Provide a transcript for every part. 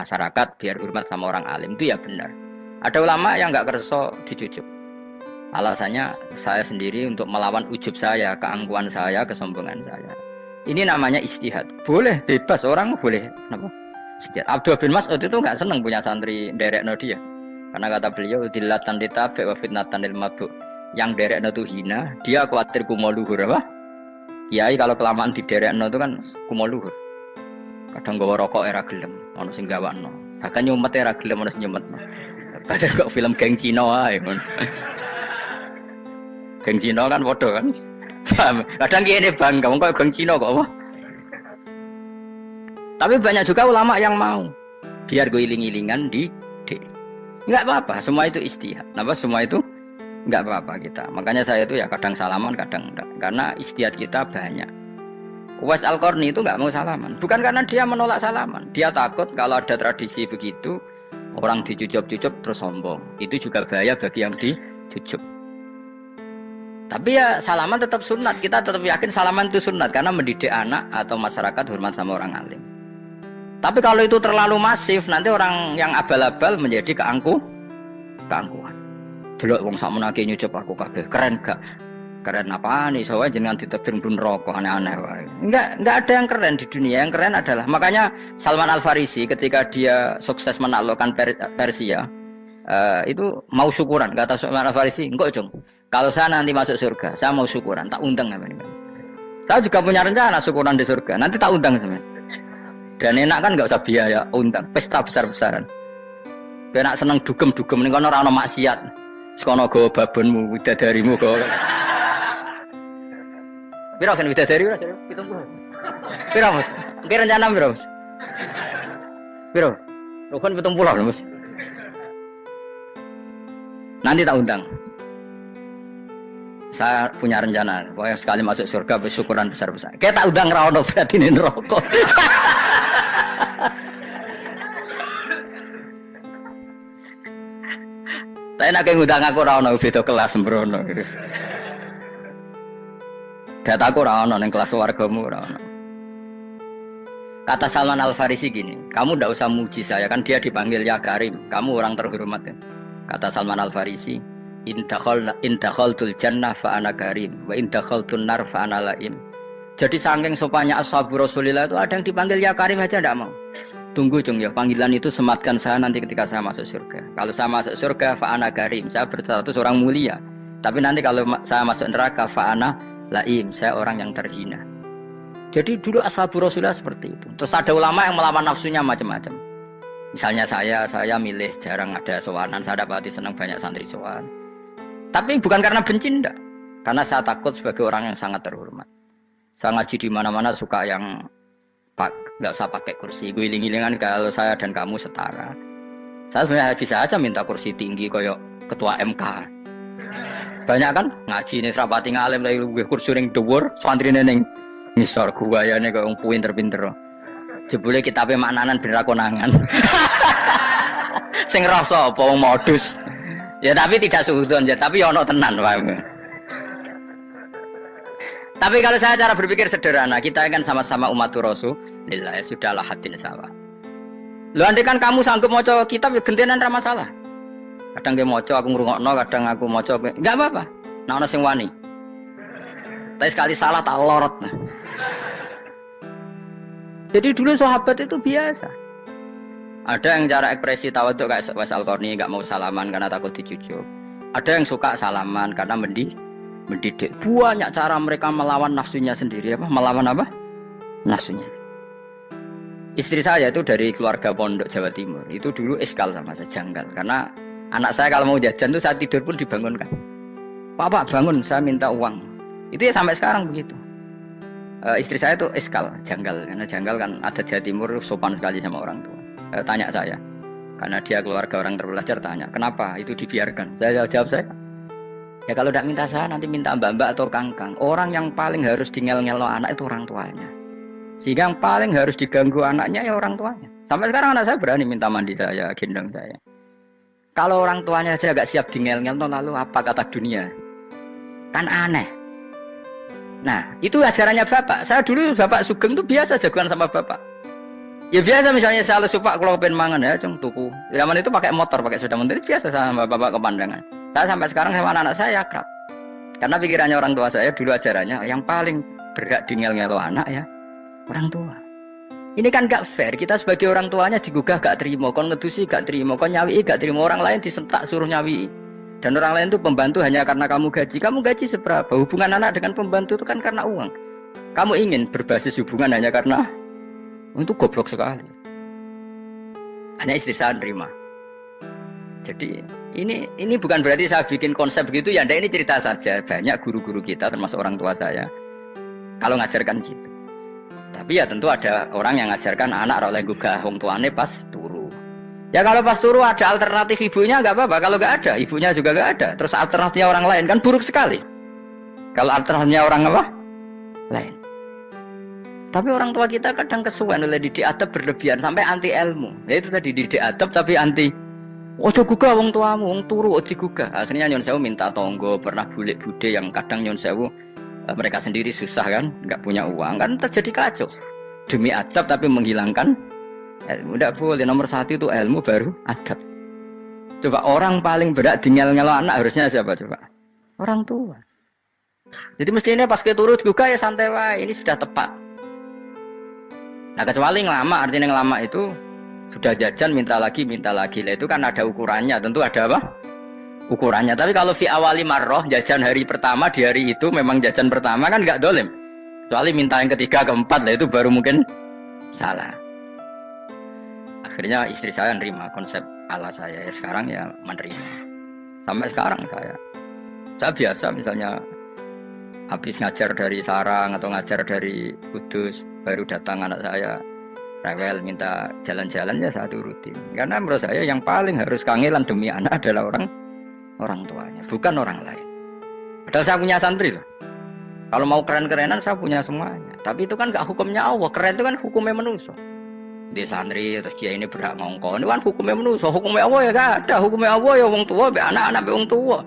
masyarakat, biar hormat sama orang alim. Itu ya benar. Ada ulama yang nggak kerso dicucuk. Alasannya saya sendiri untuk melawan ujub saya, keangkuhan saya, kesombongan saya. Ini namanya istihad. Boleh, bebas, orang boleh. Kenapa? Istihad. Abdul bin Mas'ud itu nggak senang punya santri derekno dia. Karena kata beliau, dilatan ditabe wa fitnatan lil mabuk. Yang derekno itu hina, dia khawatir kumo luhur apa? Kiai kalau kelamaan di derekno itu kan kumo luhur. Kadang gawa rokok era gelem, ono sing gawakno. Bahkan nyumet era gelem ono sing nyumetno. Padahal kok film geng Cina wae. Geng Cina kan padha kan. Kadang kene bangga wong kok geng Cina kok apa? Tapi banyak juga ulama yang mau biar gue iling-ilingan di enggak apa-apa, semua itu istihad. Kenapa semua itu enggak apa-apa kita. Makanya saya itu ya kadang salaman, kadang enggak. Karena istihad kita banyak. Uwais Al-Qarni itu enggak mau salaman. Bukan karena dia menolak salaman. Dia takut kalau ada tradisi begitu, orang dicucup-cucup terus sombong. Itu juga bahaya bagi yang dicucup. Tapi ya salaman tetap sunat. Kita tetap yakin salaman itu sunat. Karena mendidik anak atau masyarakat hormat sama orang alim. Tapi kalau itu terlalu masif, nanti orang yang abal-abal menjadi keangkuhan. Delok wong sakmenake nyucup aku kabeh. Keren gak? Keren apaan nih? Soalnya jangan ditebing pun rokok aneh-aneh wae. Enggak ada yang keren di dunia. Yang keren adalah makanya Salman Al-Farisi ketika dia sukses menaklukkan Persia, itu mau syukuran. Kata Salman Al-Farisi, "Engkau Jong, kalau saya nanti masuk surga, saya mau syukuran, tak undang namanya. Saya juga punya rencana syukuran di surga. Nanti tak undang sebenarnya. Dan enak kan nggak usah biaya undang, pesta besar-besaran. Enak seneng dugem-dugem ning kono ora ono maksiat. Sekono go babonmu, widadarimu go. Piro kan widadari ora? 70. Piro Mas? Ki rencana piro Mas? Piro? Rukun 70 Mas. Nanti tak undang. Saya punya rencana, pokoknya sekali masuk surga bersyukuran besar-besar. Kayak tak undang ra ono berarti ning neraka. Tapi nak ngundang aku ra ono beda kelas sembrono. Dataku ra ono ning kelas wargamu ra ono. Kata Salman Al-Farisi gini, kamu ndak usah muji saya kan dia dipanggil ya Karim, kamu orang terhormat ya. Kata Salman Al-Farisi, in dakhaltul jannah fa ana karim wa in dakhaltun nar fa ana laim. Jadi saking sopannya ashabu Rasulillah itu ada yang dipanggil ya Karim aja enggak mau. Tunggu Jung ya, panggilan itu sematkan saya nanti ketika saya masuk surga. Kalau saya masuk surga fa ana karim, saya berstatus orang mulia. Tapi nanti kalau saya masuk neraka fa ana laim, saya orang yang terhina. Jadi dulu ashabu Rasulillah seperti itu. Terus ada ulama yang melawan nafsunya macam-macam. Misalnya saya milih jarang ada sowanan, saya dapati senang banyak santri sowan. Tapi bukan karena benci enggak. Karena saya takut sebagai orang yang sangat terhormat. Saya ngaji di mana-mana suka yang enggak usah pakai kursi. Guling-gilingan kalau saya dan kamu setara. Saya sebenarnya bisa aja minta kursi tinggi koyok ketua MK. Banyak kan ngaji nih serapati ngalim lagi gue kursi ning dhuwur, santrine ning ngisor guayane kok wong pinter-pinter. Jebule kitabe maknanan ben ra konangan. Sing rasa apa wong modus. Ya tapi tidak suudzon ya, tapi ono tenan wae. Tapi kalau saya cara berpikir sederhana, kita kan sama-sama umat Rasulullah, ya sudahlah hatin sawa. Lho andai kan kamu sanggup maca kitab ya gentenan ra masalah. Kadang ge maca aku ngrungokno, kadang aku maca enggak apa-apa. Nek ana sing wani. Tapi sekali salah tak lorot. Jadi dulu sahabat itu biasa. Ada yang cara ekspresi tawaduk kayak Uwais Al-Qarni enggak mau salaman karena takut dicucuk. Ada yang suka salaman karena mendidik. Banyak cara mereka melawan nafsunya sendiri apa? Melawan apa? Nafsunya. Istri saya itu dari keluarga pondok Jawa Timur. Itu dulu eskal sama saya, janggal. Karena anak saya kalau mau jajan itu saat tidur pun dibangunkan. Pak bangun, saya minta uang. Itu ya sampai sekarang begitu. Istri saya itu eskal, janggal. Karena janggal kan adat Jawa Timur sopan sekali sama orang tua. Tanya saya. Karena dia keluarga orang terpelajar, tanya, kenapa itu dibiarkan? Saya jawab saya. Ya kalau tidak minta saya, nanti minta mbak-mbak atau kangkang. Orang yang paling harus dingel-ngelo anak itu orang tuanya. Sehingga yang paling harus diganggu anaknya ya orang tuanya. Sampai sekarang anak saya berani minta mandi saya, gendong saya. Kalau orang tuanya saja agak siap dingel-ngel, lalu apa kata dunia? Kan aneh. Nah, itu ajarannya bapak. Saya dulu bapak Sugeng itu biasa jagoan sama bapak. Ya biasa misalnya saya supak kalau pengen mangan ya cung tuku. Zaman itu pakai motor, pakai sepeda motor biasa sama bapak kepandangan. Saya sampai sekarang sama anak-anak saya akrab. Karena pikirannya orang tua saya dulu ajarannya yang paling berhak dingel-ngelo anak ya orang tua. Ini kan gak fair. Kita sebagai orang tuanya digugah gak terima, kon ngedusi gak terima, kon nyawi gak terima, orang lain disentak suruh nyawi. Dan orang lain itu pembantu hanya karena kamu gaji. Kamu gaji seberapa? Hubungan anak dengan pembantu itu kan karena uang. Kamu ingin berbasis hubungan hanya karena itu goblok sekali. Hanya istri saya nerima. Jadi ini bukan berarti saya bikin konsep begitu ya. Ini cerita saja. Banyak guru-guru kita termasuk orang tua saya kalau ngajarkan gitu. Tapi ya tentu ada orang yang ngajarkan anak oleh gugah wong tuane pas turu. Ya kalau pas turu ada alternatif ibunya nggak apa-apa. Kalau nggak ada ibunya juga nggak ada. Terus alternatifnya orang lain kan buruk sekali. Kalau alternatifnya orang apa? Lain. Tapi orang tua kita kadang kesuwen oleh didik adab berlebihan sampai anti ilmu. Ya itu tadi didik adab tapi anti. Ojo gugah wong tuamu, wong turu ojo gugah. Akhirnya nyon sewu minta tonggo, pernah bulik bude yang kadang nyon sewu mereka sendiri susah kan, nggak punya uang kan terjadi kacau. Demi adab tapi menghilangkan ilmu. Tidak boleh, nomor satu itu ilmu baru adab. Coba orang paling berat dingel-ngelo anak harusnya siapa coba? Orang tua. Jadi mestinya pas ke turu gugah ya santai wae, ini sudah tepat. Nah kecuali ngelama, artinya ngelama itu sudah jajan minta lagi. Lah itu kan ada ukurannya, tentu ada apa? Ukurannya. Tapi kalau fi awali marroh jajan hari pertama di hari itu memang jajan pertama kan nggak dolim. Kecuali minta yang ketiga, keempat, lah itu baru mungkin salah. Akhirnya istri saya nerima konsep ala saya ya, sekarang ya menerima. Sampai sekarang saya biasa misalnya habis ngajar dari sarang atau ngajar dari Kudus baru datang anak saya rewel minta jalan-jalan ya saya turutin karena menurut saya yang paling harus kangelan demi anak adalah orang tuanya bukan orang lain. Padahal saya punya santri loh, kalau mau keren-kerenan saya punya semuanya, tapi itu kan gak hukumnya Allah. Keren itu kan hukumnya manusia. Di santri terus dia ini berhak ngongkon itu kan hukumnya manusia. Hukumnya Allah ya gak ada. Hukumnya Allah ya wong tua be anak-anak be wong tua.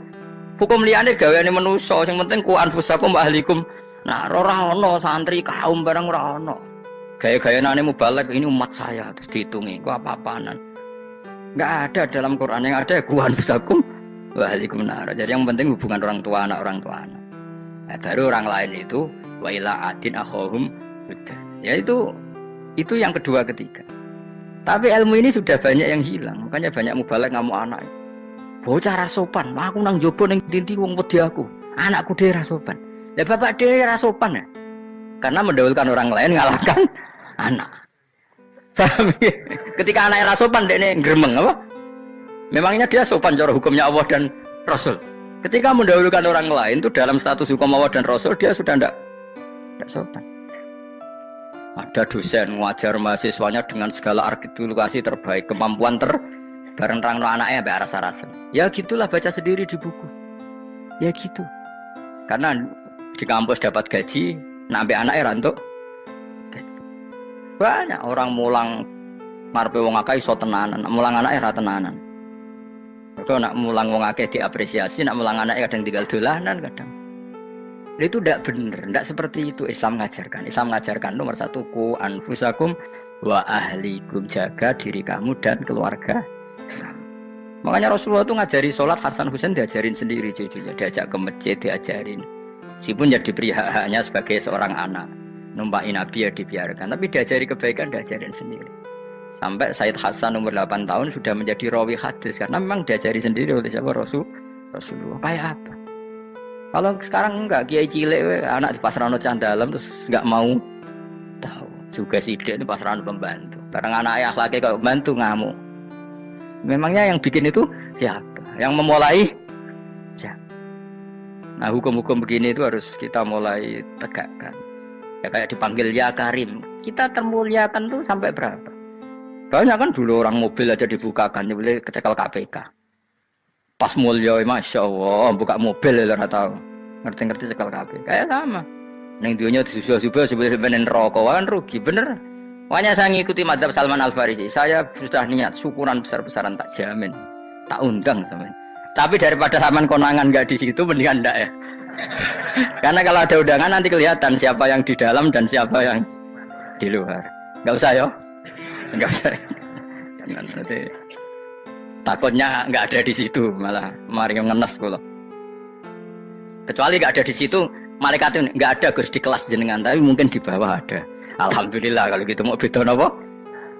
Hukum liyane gaweane manusa, sing penting ku anfusakum wa ahlikum. Nah, ora ono santri kaum barang ora ono. Gaya-gayanane mubalek ini umat saya terus dihitungi ku apa-apaanan. Enggak ada dalam Quran, yang ada ku anfusakum wa ahlikum nar. Jadi yang penting hubungan orang tua anak. Nah, baru orang lain itu wa ila adin akhahum huda. Ya itu yang kedua ketiga. Tapi ilmu ini sudah banyak yang hilang, makanya banyak mubalek ngamuk anak. Bocah rasopan, aku nang jopo ning dinti wong wedi aku. Anakku dhewe rasopan. Lah bapak dhewe rasopan ya. Karena mendahulukan orang lain ngalahkan anak. Ketika anaknya rasopan dekne gremeng apa? Memangnya dia sopan cara hukumnya Allah dan Rasul. Ketika mendahulukan orang lain itu dalam status hukum Allah dan Rasul dia sudah enggak sopan. Ada dosen ngajar mahasiswanya dengan segala artikulasi terbaik, kemampuan bareng rangno anaknya sampai rasa-rasa. Ya gitulah baca sendiri di buku. Ya gitu. Karena di kampus dapat gaji, sampai anaknya rantuk. Banyak orang mulang marpe wong akeh iso tenanan, mulang anaknya ra tenanan. Mergo nak mulang wong akeh diapresiasi, nak mulang anaknya kadang tinggal dolanan kadang. Itu tidak benar, tidak seperti itu Islam mengajarkan. Islam mengajarkan nomor satu ku anfusakum wa ahlikum, jaga diri kamu dan keluarga. Makanya Rasulullah itu ngajari sholat, Hasan Husain diajarin sendiri cucunya, diajak ke masjid diajarin. Meskipun jadi hanya sebagai seorang anak, numpaki Nabi ya dibiarkan, tapi diajari kebaikan diajarin sendiri. Sampai Said Hasan umur 8 tahun sudah menjadi rawi hadis karena memang diajari sendiri oleh siapa Rasulullah. Kayak apa? Kalau sekarang enggak, kiai cilik anak di pasrano candalem terus enggak mau tahu. Juga sidik itu pasrano pembantu. Karena anak akhlaknya kalau bantu ngamuk. Memangnya yang bikin itu siapa? Yang memulai siapa? Nah hukum-hukum begini itu harus kita mulai tegakkan. Ya kayak dipanggil ya Karim. Kita termuliakan tuh sampai berapa? Banyak kan dulu orang mobil aja dibukakan, boleh kecekel KPK. Pas mulia, masya Allah, buka mobil ya nggak tahu. Ngerti-ngerti cekel KPK. Kayak sama. Neng dunia disusul-susul sebenarnya rokok kan rugi, bener. Makanya saya ngikuti madzhab Salman Al-Farisi. Saya sudah niat syukuran besar-besaran tak jamin, tak undang sama. Tapi daripada Salman konangan nggak di situ, mendingan enggak ya. Karena kalau ada undangan nanti kelihatan siapa yang di dalam dan siapa yang di luar. Nggak usah ya. Enggak usah. Nanti takutnya enggak ada di situ malah mari ngenes kula. Kecuali enggak ada di situ, malaikat itu enggak ada Gus di kelas jenengan, tapi mungkin di bawah ada. Alhamdulillah kalau gitu mau beda napa?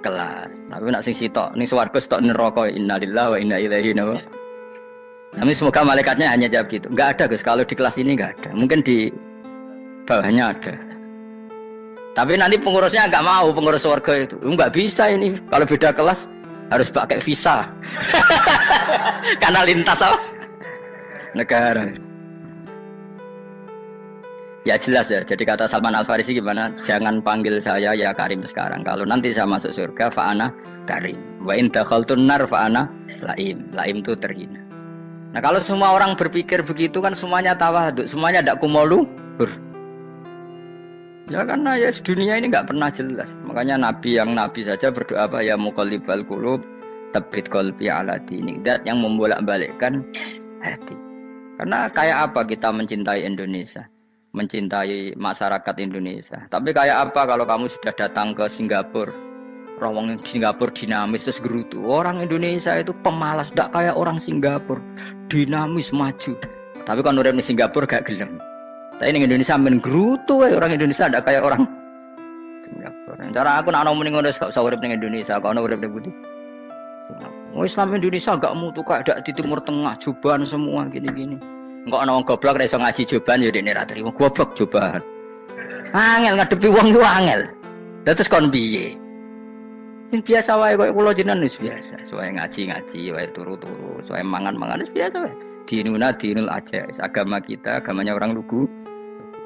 Kelas. Tapi nak sing sitok ning swarga sitok neraka innalillahi wa inna ilaihi raji'un. Tapi semoga malaikatnya hanya jawab gitu. Enggak ada Gus, kalau di kelas ini enggak ada. Mungkin di bawahnya ada. Tapi nanti pengurusnya enggak mau, pengurus surga itu. Enggak bisa ini. Kalau beda kelas harus pakai visa. Karena lintas apa? Negara. Ya jelas ya. Jadi kata Salman Al-Farisi gimana? Jangan panggil saya ya Karim sekarang. Kalau nanti saya masuk surga, fa'ana Karim. Wa in dakhaltun nar fa'ana Laim. Laim itu terhina. Nah kalau semua orang berpikir begitu kan semuanya tawadhu, semuanya tidak kumoluhur. Ya karena ya dunia ini nggak pernah jelas. Makanya Nabi yang Nabi saja berdoa apa ya muqallibal qulub tsabbit qalbi ala dinik. Dat yang membolak-balikkan hati. Karena kayak apa kita mencintai Indonesia, mencintai masyarakat Indonesia. Tapi kayak apa kalau kamu sudah datang ke Singapura, orang Singapura dinamis terus gerutu. Orang Indonesia itu pemalas, tidak kayak orang Singapura, dinamis maju. Tapi kalau orang di Singapura gak gelem. Tapi ini Indonesia menggerutu, orang Indonesia tidak kayak orang Singapura. Cara aku nak ngomong ngono gak usah urip ning Indonesia, kok ono urip ning Budi. Islam Indonesia gak mutu kayak di Timur Tengah, jubahan semua gini-gini. Enggak ana wong goblok ra iso ngaji jubahan ya dekne ra trimo goblok jubahan. Angel ngadepi wong ku angel. Terus kon piye? Sing biasa wae koyo kula jenengan wis biasa, suwe ngaji-ngaji wae turu-turu, suwe mangan-mangan wis biasa wae. Dinuna dinul aja, agama kita, agamanya orang lugu.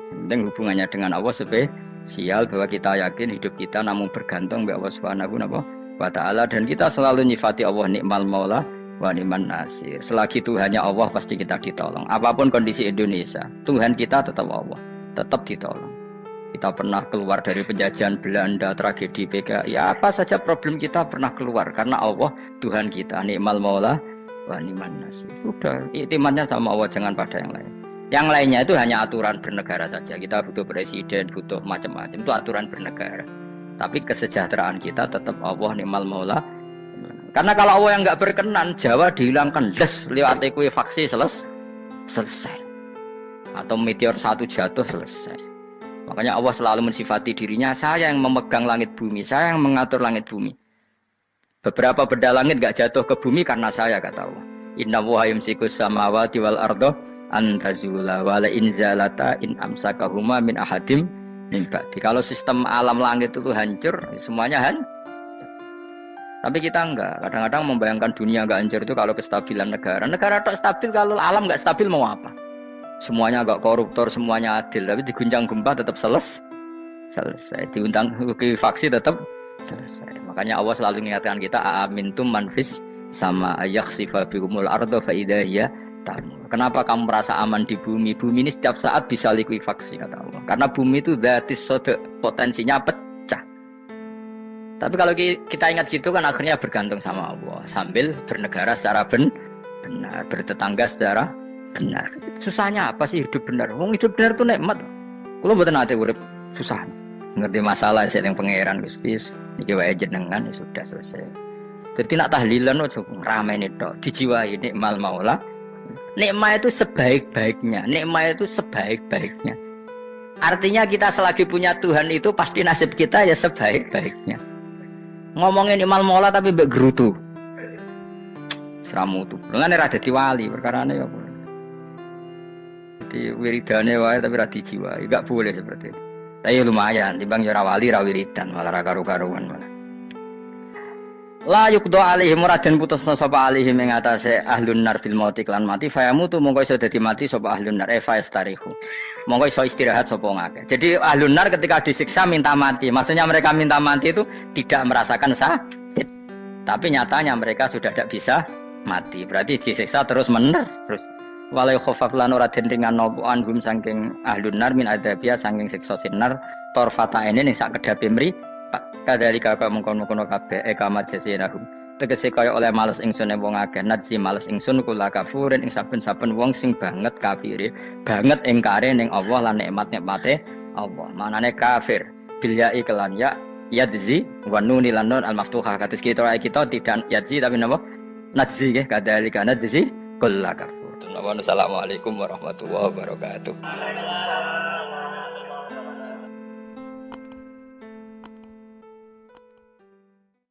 Penting hubungannya dengan Allah spesial bahwa kita yakin hidup kita namun bergantung kepada Allah Subhanahu wa taala dan kita selalu nyifati Allah nikmal maula wa ni'man nasir. Selagi Tuhannya Allah pasti kita ditolong. Apapun kondisi Indonesia, Tuhan kita tetap Allah, tetap ditolong. Kita pernah keluar dari penjajahan Belanda, tragedi PKI, ya apa saja problem kita pernah keluar karena Allah Tuhan kita, nikmal maula wa ni'man nasir. Sudah, iktimatnya sama Allah, jangan pada yang lain. Yang lainnya itu hanya aturan bernegara saja. Kita butuh presiden, butuh macam-macam, itu aturan bernegara. Tapi kesejahteraan kita tetap Allah nikmal maula. Karena kalau Allah yang enggak berkenan, Jawa dihilangkan les lewat ekuifaksi selesai. Atau meteor satu jatuh selesai. Makanya Allah selalu mensifati dirinya, saya yang memegang langit bumi, saya yang mengatur langit bumi. Beberapa benda langit enggak jatuh ke bumi karena saya, kata Allah. Inna wa yumsikus samawati wal ardo an tazula wa la in zalata in amsakahuma min ahadim min ba'di. Kalau sistem alam langit itu hancur, semuanya hancur. Tapi kita enggak. Kadang-kadang membayangkan dunia enggak hancur itu kalau kestabilan negara. Negara tak stabil, kalau alam enggak stabil mau apa? Semuanya enggak koruptor, semuanya adil. Tapi diguncang gempa tetap selesai. Diundang faksi tetap selesai. Makanya Allah selalu mengingatkan kita, aamintum man fis sama yakhsifa bihumul ardo fa idza hiya tamur. Kenapa kamu merasa aman di bumi? Bumi ini setiap saat bisa likuifaksi, kata Allah. Karena bumi itu dzatis sodok, potensinya pecah. Tapi kalau kita ingat situ kan akhirnya bergantung sama Allah. Sambil bernegara secara benar, bertetangga secara benar. Susahnya apa sih hidup benar? Wong hidup benar itu nikmat. Kalau mboten nate urip susah. Ngerti masalah sing pangeran Gusti, iki wae jenengan ya sudah selesai. Jadi nak tahlilan ojo ramene tok, dijiwai nikmal maula. Nikmat itu sebaik-baiknya, nikmat itu sebaik-baiknya. Artinya kita selagi punya Tuhan itu pasti nasib kita ya sebaik-baiknya. Ngomongin nikmal maula tapi mbek gerutu. Seramu tuh. Lengane ra dadi wali perkarane ya. Jadi wiridane wae tapi ra dijiwai, enggak boleh seperti itu. Tapi lumayan, timbang ora wali ra wiridan malah ra karu-karuan malah. La yuqdo alaihi muradan putusna sapa alaihi ing atase ahlun nar fil mauti lan mati fayamutu mongko iso dadi mati sapa ahlun nar faistarihu. Mongko iso istirahat sapa ngake. Jadi ahlun nar ketika disiksa minta mati. Maksudnya mereka minta mati itu tidak merasakan sakit. Tapi nyatanya mereka sudah tidak bisa mati. Berarti disiksa terus terus walai khafaf lan ora den ringan nopo anhum saking ahlun nar min adzabia saking siksa sinar torfata ene ning sak kedape mri kadari kakak mengkono-kono kabeh ekamat jasinahum tegese kaya oleh males ingsun wong akeh nadzi males ingsun kula kafurin ing saben-saben wong sing banget kafire banget ingkare ning Allah lan nikmat-nikmate Allah manane kafir bil ya iklan ya yadzi wa nunil nun al maftuhah kados kita tidak yadzi tapi napa nadzi nggih kadzalika nadzi kullakafur. Assalamualaikum warahmatullahi wabarakatuh.